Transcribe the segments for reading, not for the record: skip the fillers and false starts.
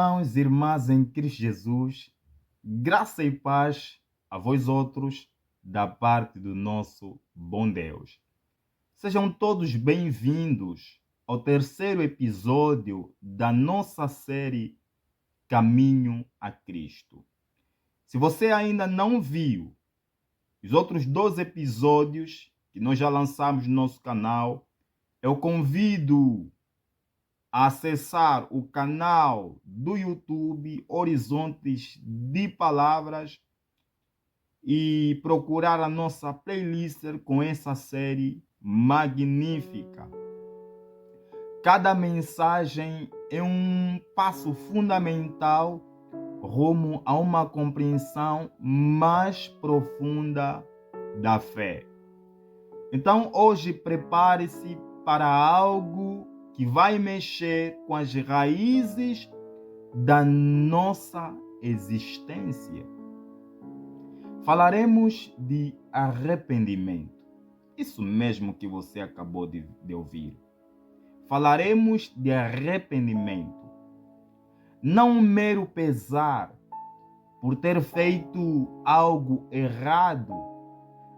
irmãos e irmãs em Cristo Jesus, graça e paz a vós outros, da parte do nosso bom Deus. Sejam todos bem-vindos ao terceiro episódio da nossa série Caminho a Cristo. Se você ainda não viu os outros 2 episódios que nós já lançamos no nosso canal, eu convido a acessar o canal do YouTube Horizontes de Palavras e procurar a nossa playlist com essa série magnífica. Cada mensagem é um passo fundamental rumo a uma compreensão mais profunda da fé. Então, hoje prepare-se para algo que vai mexer com as raízes da nossa existência. Falaremos de arrependimento. Isso mesmo que você acabou de ouvir. Falaremos de arrependimento. Não um mero pesar por ter feito algo errado.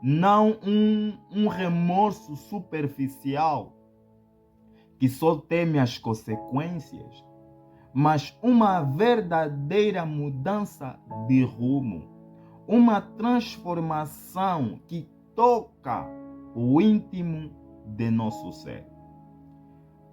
Não um remorso superficial que só teme as consequências, mas uma verdadeira mudança de rumo, uma transformação que toca o íntimo de nosso ser.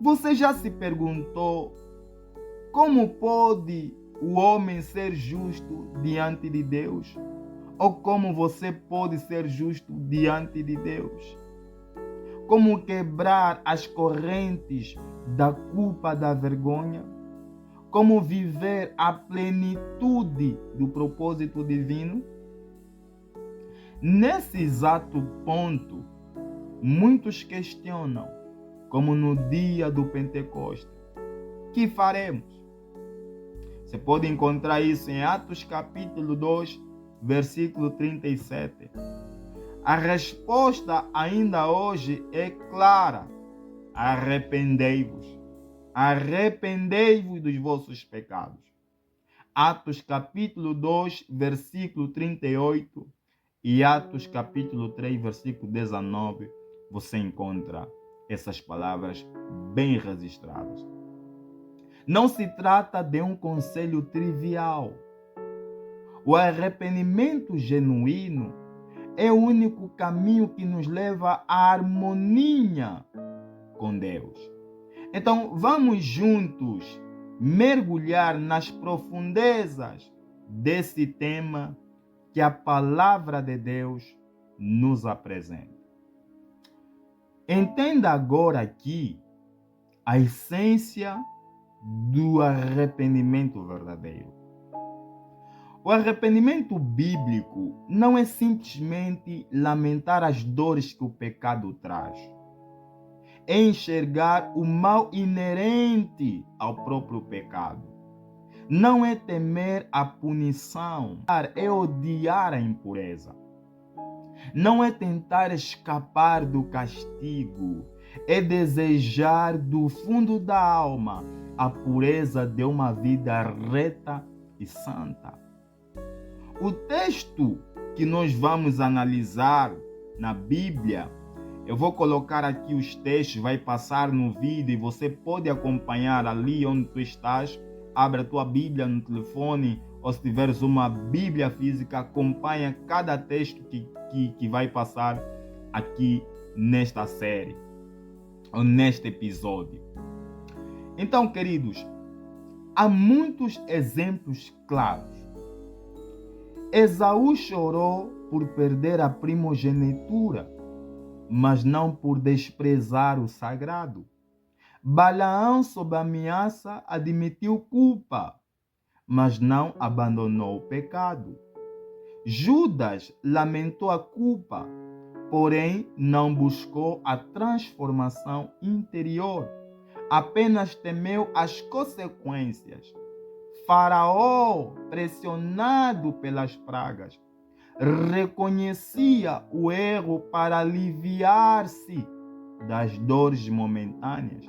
Você já se perguntou como pode o homem ser justo diante de Deus? Ou como você pode ser justo diante de Deus? Como quebrar as correntes da culpa, da vergonha? Como viver a plenitude do propósito divino? Nesse exato ponto, muitos questionam, como no dia do Pentecostes, que faremos? Você pode encontrar isso em Atos capítulo 2, versículo 37. A resposta ainda hoje é clara: arrependei-vos. Arrependei-vos dos vossos pecados. Atos capítulo 2, versículo 38 e Atos capítulo 3, versículo 19, você encontra essas palavras bem registradas. Não se trata de um conselho trivial. O arrependimento genuíno é o único caminho que nos leva à harmonia com Deus. Então, vamos juntos mergulhar nas profundezas desse tema que a palavra de Deus nos apresenta. Entenda agora aqui a essência do arrependimento verdadeiro. O arrependimento bíblico não é simplesmente lamentar as dores que o pecado traz. É enxergar o mal inerente ao próprio pecado. Não é temer a punição, é odiar a impureza. Não é tentar escapar do castigo, é desejar do fundo da alma a pureza de uma vida reta e santa. O texto que nós vamos analisar na Bíblia, eu vou colocar aqui os textos, vai passar no vídeo e você pode acompanhar ali onde tu estás. Abre a tua Bíblia no telefone ou se tiveres uma Bíblia física, acompanha cada texto que vai passar aqui nesta série ou neste episódio. Então, queridos, há muitos exemplos claros. Esaú chorou por perder a primogenitura, mas não por desprezar o sagrado. Balaão, sob ameaça, admitiu culpa, mas não abandonou o pecado. Judas lamentou a culpa, porém não buscou a transformação interior, apenas temeu as consequências. Faraó, pressionado pelas pragas, reconhecia o erro para aliviar-se das dores momentâneas,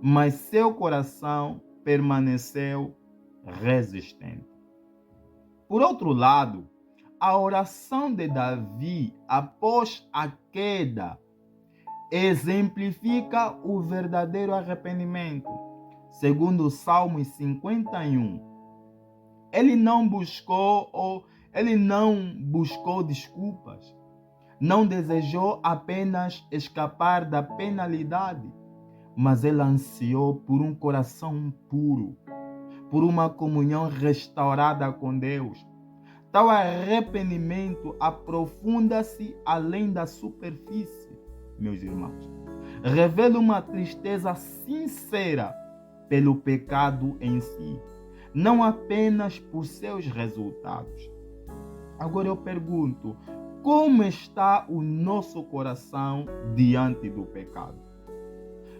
mas seu coração permaneceu resistente. Por outro lado, a oração de Davi após a queda exemplifica o verdadeiro arrependimento. Segundo o Salmo 51, ele não buscou desculpas, não desejou apenas escapar da penalidade, mas ele ansiou por um coração puro, por uma comunhão restaurada com Deus. Tal arrependimento aprofunda-se além da superfície, meus irmãos. Revela uma tristeza sincera pelo pecado em si, não apenas por seus resultados. Agora eu pergunto, como está o nosso coração diante do pecado?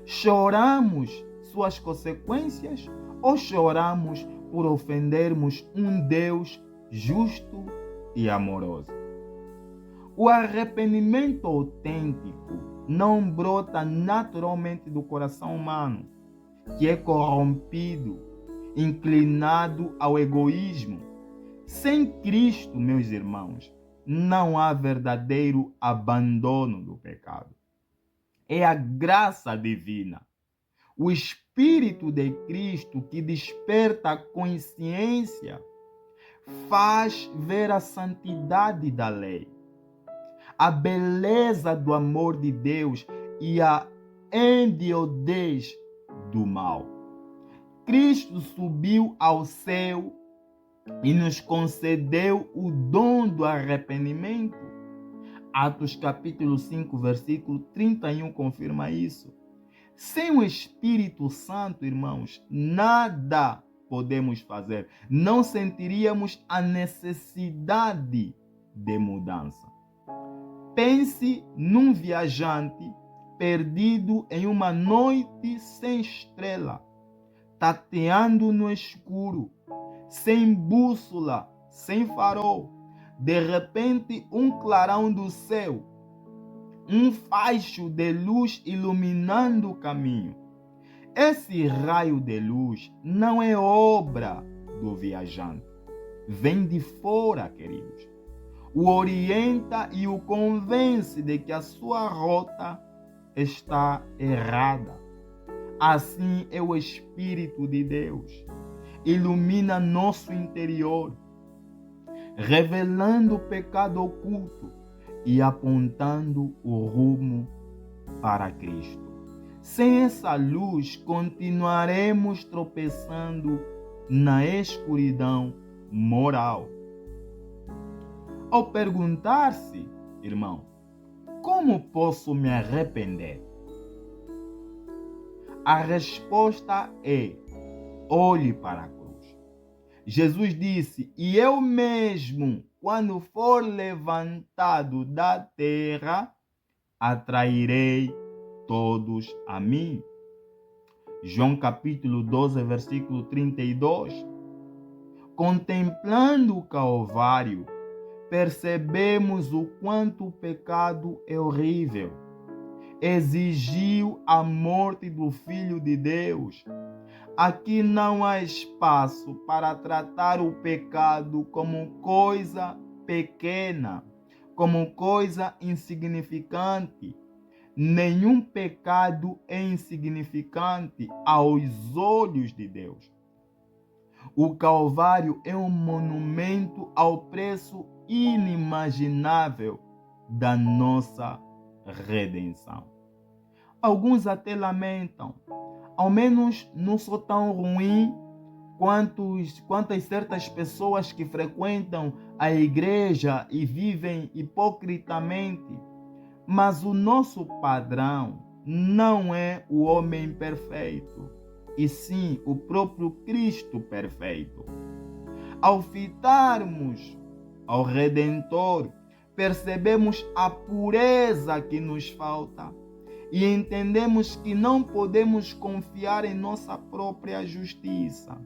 Choramos suas consequências ou choramos por ofendermos um Deus justo e amoroso? O arrependimento autêntico não brota naturalmente do coração humano, que é corrompido, inclinado ao egoísmo. Sem Cristo, meus irmãos, não há verdadeiro abandono do pecado. É a graça divina, o Espírito de Cristo que desperta a consciência, faz ver a santidade da lei, a beleza do amor de Deus e a endiodez do mal. Cristo subiu ao céu e nos concedeu o dom do arrependimento. Atos capítulo 5, versículo 31 confirma isso. Sem o Espírito Santo, irmãos, nada podemos fazer. Não sentiríamos a necessidade de mudança. Pense num viajante perdido em uma noite sem estrela, tateando no escuro, sem bússola, sem farol. De repente, um clarão do céu, um facho de luz iluminando o caminho. Esse raio de luz não é obra do viajante. Vem de fora, queridos. O orienta e o convence de que a sua rota está errada. Assim é o Espírito de Deus. Ilumina nosso interior, revelando o pecado oculto e apontando o rumo para Cristo. Sem essa luz, continuaremos tropeçando na escuridão moral. Ao perguntar-se, irmão, como posso me arrepender? A resposta é: olhe para a cruz. Jesus disse: e eu mesmo, quando for levantado da terra, atrairei todos a mim. João capítulo 12, versículo 32. Contemplando o Calvário, percebemos o quanto o pecado é horrível. Exigiu a morte do Filho de Deus. Aqui não há espaço para tratar o pecado como coisa pequena, como coisa insignificante. Nenhum pecado é insignificante aos olhos de Deus. O Calvário é um monumento ao preço inimaginável da nossa redenção. Alguns até lamentam: ao menos não sou tão ruim quantas certas pessoas que frequentam a igreja e vivem hipocritamente. Mas o nosso padrão não é o homem perfeito, e sim o próprio Cristo perfeito. Ao fitarmos ao Redentor, percebemos a pureza que nos falta e entendemos que não podemos confiar em nossa própria justiça.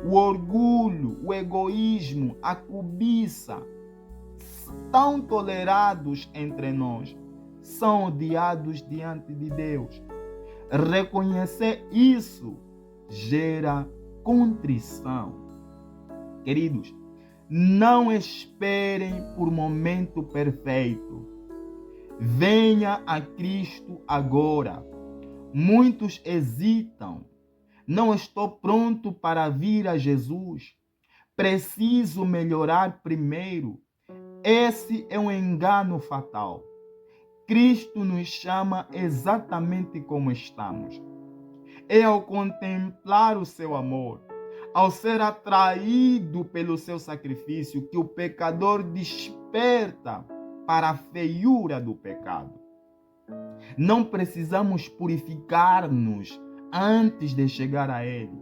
O orgulho, o egoísmo, a cobiça, tão tolerados entre nós, são odiados diante de Deus. Reconhecer isso gera contrição. Queridos, não esperem por momento perfeito. Venha a Cristo agora. Muitos hesitam. Não estou pronto para vir a Jesus. Preciso melhorar primeiro. Esse é um engano fatal. Cristo nos chama exatamente como estamos. É ao contemplar o seu amor, ao ser atraído pelo seu sacrifício, que o pecador desperta para a feiura do pecado. Não precisamos purificar-nos antes de chegar a Ele.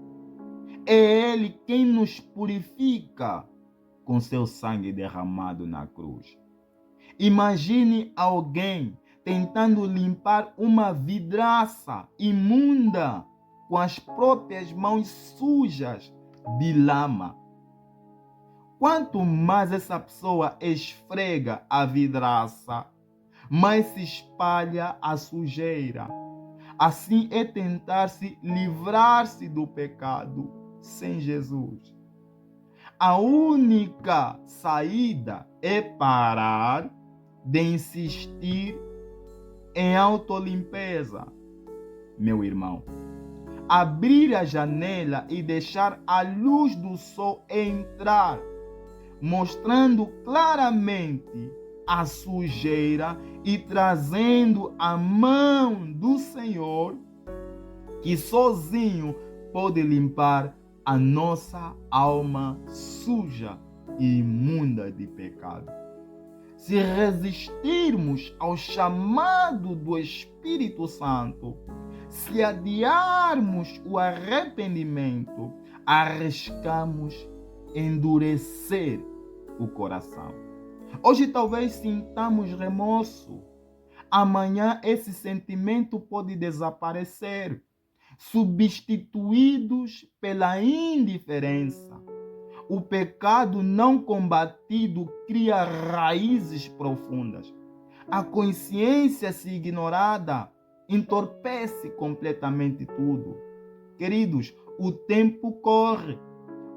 É Ele quem nos purifica com seu sangue derramado na cruz. Imagine alguém tentando limpar uma vidraça imunda com as próprias mãos sujas de lama. Quanto mais essa pessoa esfrega a vidraça, mais se espalha a sujeira. Assim é tentar-se livrar-se do pecado sem Jesus. A única saída é parar de insistir em autolimpeza, meu irmão. Abrir a janela e deixar a luz do sol entrar, mostrando claramente a sujeira e trazendo a mão do Senhor, que sozinho pode limpar a nossa alma suja e imunda de pecado. Se resistirmos ao chamado do Espírito Santo, se adiarmos o arrependimento, arriscamos endurecer o coração. Hoje talvez sintamos remorso. Amanhã esse sentimento pode desaparecer, substituídos pela indiferença. O pecado não combatido cria raízes profundas. A consciência, se ignorada, entorpece completamente tudo. Queridos, o tempo corre.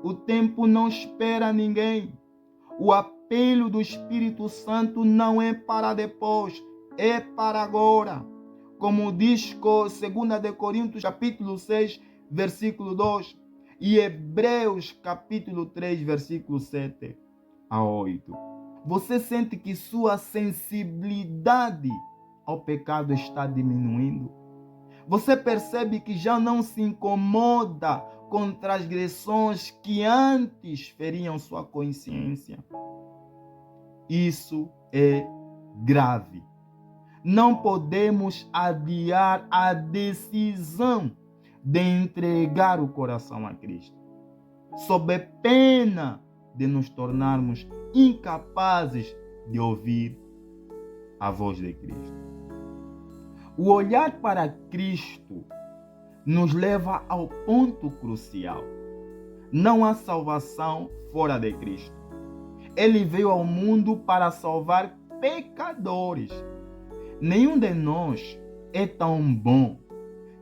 O tempo não espera ninguém. O apelo do Espírito Santo não é para depois, é para agora. Como diz 2 Coríntios capítulo 6, versículo 2, e Hebreus capítulo 3, versículo 7 a 8. Você sente que sua sensibilidade ao pecado está diminuindo? Você percebe que já não se incomoda com transgressões que antes feriam sua consciência? Isso é grave. Não podemos adiar a decisão de entregar o coração a Cristo, sob pena de nos tornarmos incapazes de ouvir a voz de Cristo. O olhar para Cristo nos leva ao ponto crucial. Não há salvação fora de Cristo. Ele veio ao mundo para salvar pecadores. Nenhum de nós é tão bom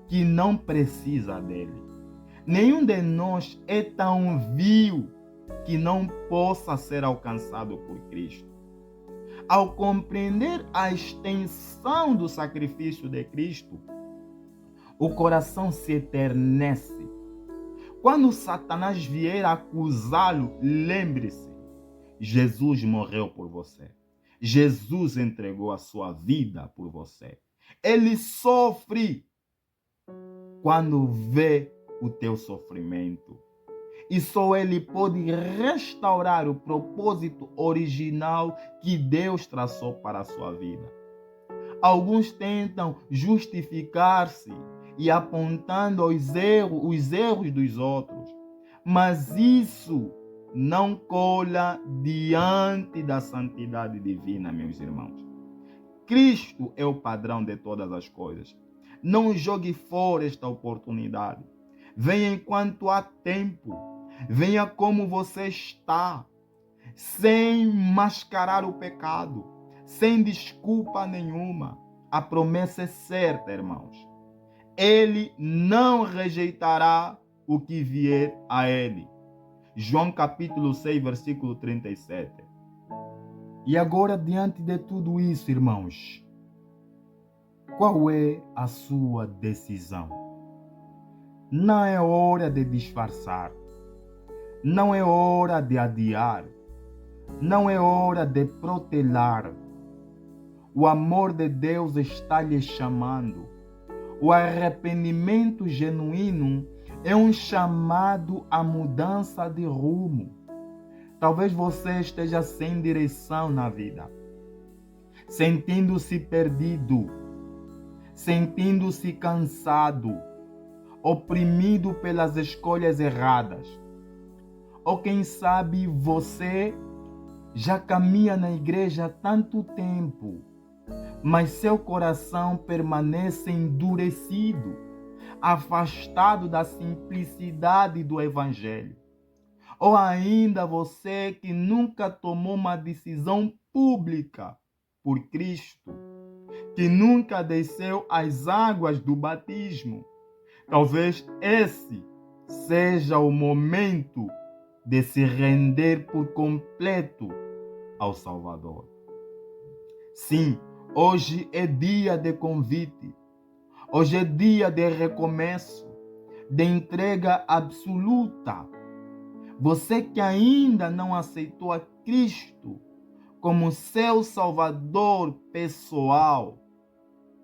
que não precisa dele. Nenhum de nós é tão vil que não possa ser alcançado por Cristo. Ao compreender a extensão do sacrifício de Cristo, o coração se eternece. Quando Satanás vier acusá-lo, lembre-se, Jesus morreu por você. Jesus entregou a sua vida por você. Ele sofre quando vê o teu sofrimento. E só Ele pode restaurar o propósito original que Deus traçou para a sua vida. Alguns tentam justificar-se e apontando os erros dos outros, mas isso não cola diante da santidade divina, meus irmãos. Cristo é o padrão de todas as coisas. Não jogue fora esta oportunidade. Venha enquanto há tempo. Venha como você está, sem mascarar o pecado, sem desculpa nenhuma. A promessa é certa, irmãos. Ele não rejeitará o que vier a ele. João capítulo 6, versículo 37. E agora, diante de tudo isso, irmãos, qual é a sua decisão? Não é hora de disfarçar. Não é hora de adiar. Não é hora de protelar. O amor de Deus está lhe chamando. O arrependimento genuíno é um chamado à mudança de rumo. Talvez você esteja sem direção na vida, sentindo-se perdido, sentindo-se cansado, oprimido pelas escolhas erradas. Ou quem sabe você já caminha na igreja há tanto tempo, mas seu coração permanece endurecido, afastado da simplicidade do Evangelho. Ou ainda você que nunca tomou uma decisão pública por Cristo, que nunca desceu às águas do batismo. Talvez esse seja o momento de se render por completo ao Salvador. Sim, hoje é dia de convite. Hoje é dia de recomeço, de entrega absoluta. Você que ainda não aceitou a Cristo como seu Salvador pessoal,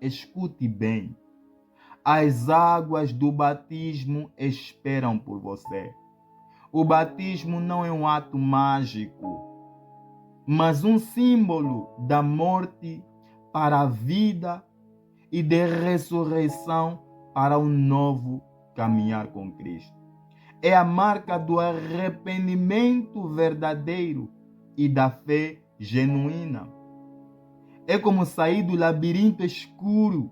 escute bem. As águas do batismo esperam por você. O batismo não é um ato mágico, mas um símbolo da morte para a vida e de ressurreição para um novo caminhar com Cristo. É a marca do arrependimento verdadeiro e da fé genuína. É como sair do labirinto escuro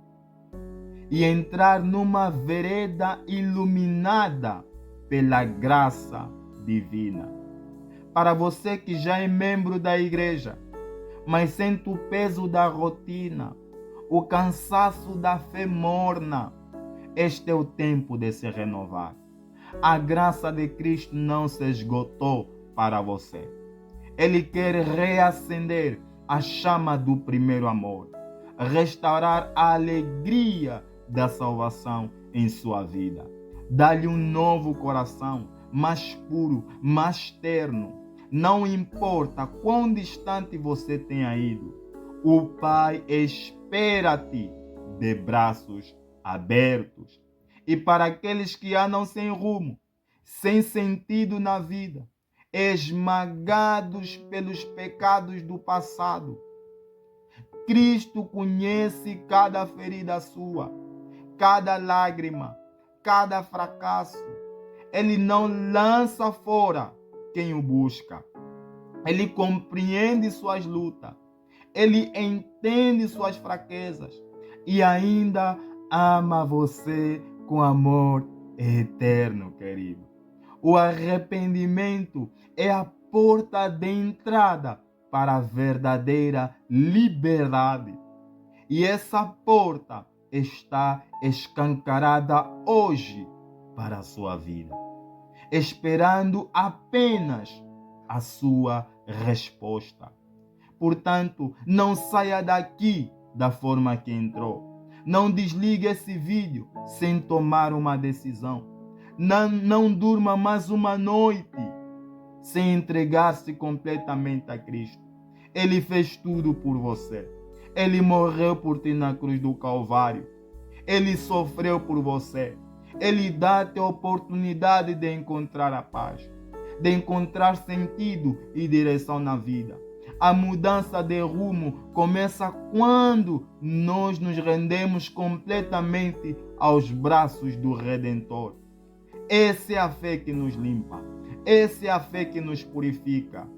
e entrar numa vereda iluminada pela graça divina. Para você que já é membro da igreja, mas sente o peso da rotina, o cansaço da fé morna, este é o tempo de se renovar. A graça de Cristo não se esgotou para você. Ele quer reacender a chama do primeiro amor, restaurar a alegria da salvação em sua vida. Dá-lhe um novo coração, mais puro, mais terno. Não importa quão distante você tenha ido, o Pai espera-te de braços abertos. E para aqueles que andam sem rumo, sem sentido na vida, esmagados pelos pecados do passado, Cristo conhece cada ferida sua, cada lágrima, cada fracasso. Ele não lança fora quem o busca. Ele compreende suas lutas. Ele entende suas fraquezas e ainda ama você com amor eterno, querido. O arrependimento é a porta de entrada para a verdadeira liberdade. E essa porta está escancarada hoje para a sua vida, esperando apenas a sua resposta. Portanto, não saia daqui da forma que entrou. Não desligue esse vídeo sem tomar uma decisão. Não durma mais uma noite sem entregar-se completamente a Cristo. Ele fez tudo por você. Ele morreu por ti na cruz do Calvário. Ele sofreu por você. Ele dá-te a oportunidade de encontrar a paz, de encontrar sentido e direção na vida. A mudança de rumo começa quando nós nos rendemos completamente aos braços do Redentor. Essa é a fé que nos limpa. Essa é a fé que nos purifica,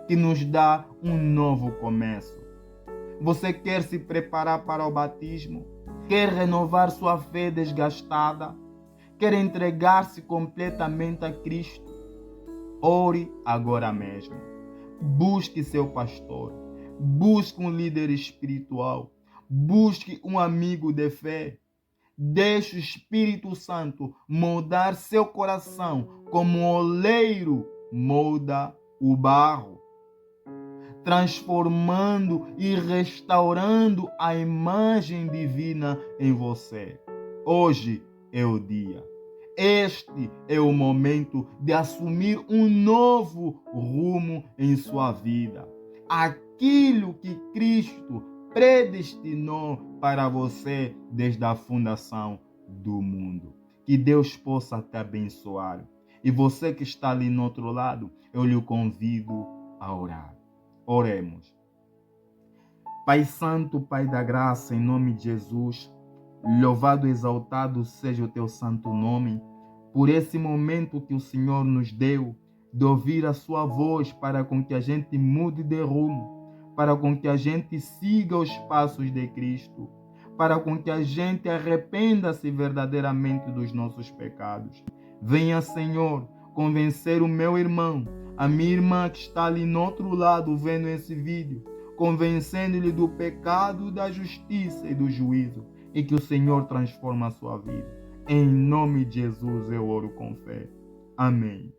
que nos dá um novo começo. Você quer se preparar para o batismo? Quer renovar sua fé desgastada? Quer entregar-se completamente a Cristo? Ore agora mesmo. Busque seu pastor. Busque um líder espiritual. Busque um amigo de fé. Deixe o Espírito Santo moldar seu coração como o oleiro molda o barro, transformando e restaurando a imagem divina em você. Hoje é o dia. Este é o momento de assumir um novo rumo em sua vida. Aquilo que Cristo predestinou para você desde a fundação do mundo. Que Deus possa te abençoar. E você que está ali no outro lado, eu lhe convido a orar. Oremos. Pai Santo, Pai da graça, em nome de Jesus, louvado e exaltado seja o teu santo nome, por esse momento que o Senhor nos deu, de ouvir a sua voz para com que a gente mude de rumo, para com que a gente siga os passos de Cristo, para com que a gente arrependa-se verdadeiramente dos nossos pecados. Venha, Senhor, convencer o meu irmão, a minha irmã que está ali no outro lado vendo esse vídeo, convencendo-lhe do pecado, da justiça e do juízo, e que o Senhor transforme a sua vida. Em nome de Jesus eu oro com fé. Amém.